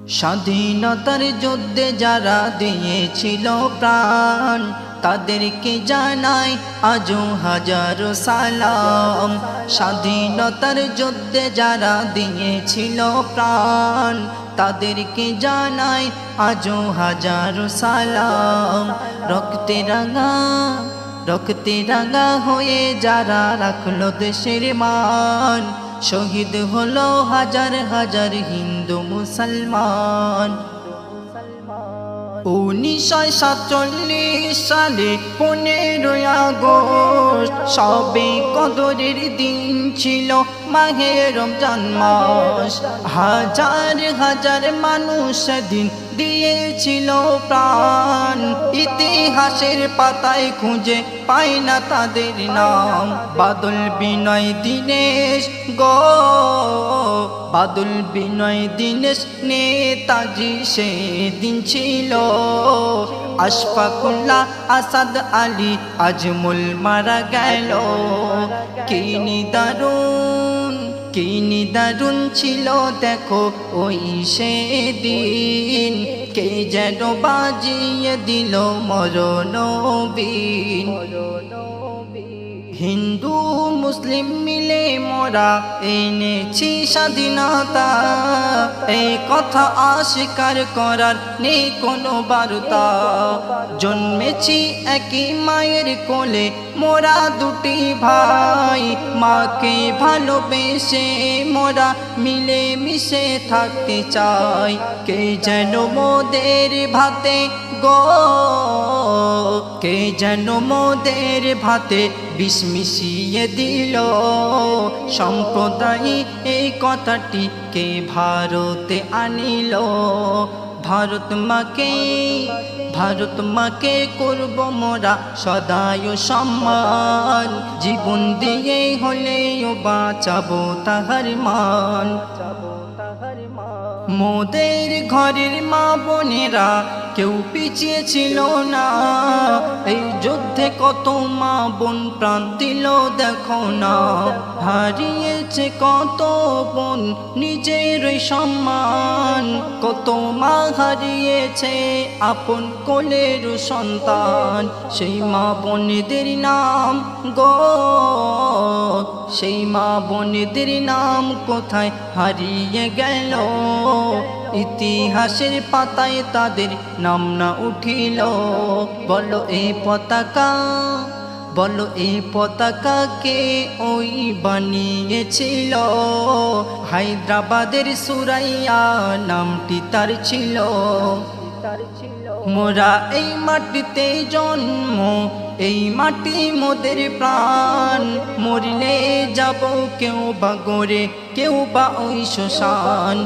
স্বাধীনতার যুদ্ধে যারা দিয়েছিল প্রাণ, তাদেরকে জানাই আজও হাজারো সালাম। স্বাধীনতার যুদ্ধে যারা দিয়েছিল প্রাণ, তাদেরকে জানাই আজও হাজারো সালাম। রক্তে রাঙা হয়ে যারা রাখলো দেশের মান, শহীদ হলো হাজার হাজার হিন্দু মুসলমান। 1947 সালে 15 আগস্ট সবে কদরের দিন ছিল, মাহে রমজান মাস। হাজার হাজার মানুষ সেদিন দিয়েছিল প্রাণ, ইতিহাসের পাতায় খুঁজে পাই না তাদের নাম। বাদল বিনয় দীনেশ গো, বাদল বিনয় দীনেশ নেতাজি সেদিন ছিল। আশফাকুল্লাহ আসাদ আলী আজমল মারা গেল। কি নিদারুণ ছিল দেখো ওই সেদিন, কে যেন বাজিয়ে দিল মরণ বিন। হিন্দু মুসলিম মিলে মোরা এনেছি স্বাধীনতা, এই কথা অস্বীকার করার নেই কোনো বার্তা। জন্মেছি একই মায়ের কোলে মোরা দুটি ভাই, মাকে ভালোবেসে মোরা মিলে মিশে থাকতে চাই। কে যেন মোদের ভাতে গো, কে যেন মোদের ভাতে বিষ মিশিয়ে দিল। সম্প্রদায় এই কথাটি কে ভারতে আনিল। ভারত মাকে করব মোরা সদায় সম্মান, জীবন দিয়ে হলেও বাঁচাবো তাহার মান। মোদের ঘরের মা বোনেরা কেউ পিছিয়ে ছিল না, এই যুদ্ধে কত মা বোন প্রাণ দিল দেখো না। হারিয়েছে কত বোন নিজের সম্মান, কত মা হারিয়েছে আপন কোলের সন্তান। সেই মা বোনেদের নাম গো, সেই মা বোনেদের নাম কোথায় হারিয়ে গেল। ইতিহাসের পাতায় তাদের নাম না উঠিল। বলো এই পতাকাকে ওই বানিয়েছিল। হায়দ্রাবাদের সুরাইয়া নামটি তার ছিল। মোরা এই মাটিতে জন্ম, এই মাটি মোদের প্রাণ। মরিলে যাব কেউ বা গড়ে, কেউ বা ওই শ্মশান।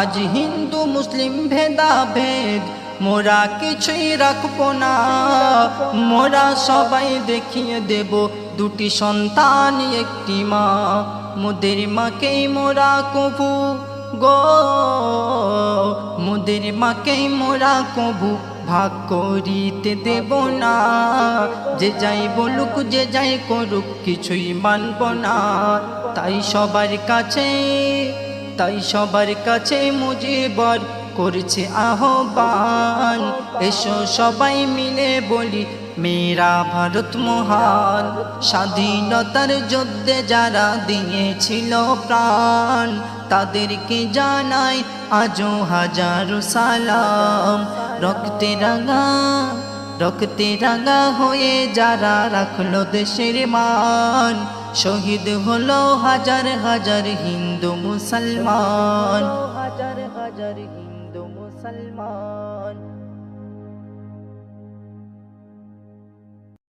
আজ হিন্দু মুসলিম ভেদাভেদ মোরা কিছুই রাখবো না, মোরা সবাই দেখিয়ে দেব দুটি সন্তান একটি মা। মোদের মাকে মোরা কবু গো, মোদের মাকে মোরা কবু ভাগ করিতে দেব না। যে যাই বলুক যে যাই করুক কিছুই মানব না। তাই সবার কাছে মুজিবর করছে আহ্বান, এসো সবাই মিলে বলি মেরা ভারত মহান। স্বাধীনতার যুদ্ধে যারা দিয়েছিল প্রাণ, তাদেরকে জানাই আজও হাজারো সালাম। রক্তে রাঙা হয়ে যারা রাখলো দেশের মান, শহীদ হলো হাজার হাজার হিন্দু মুসলমান।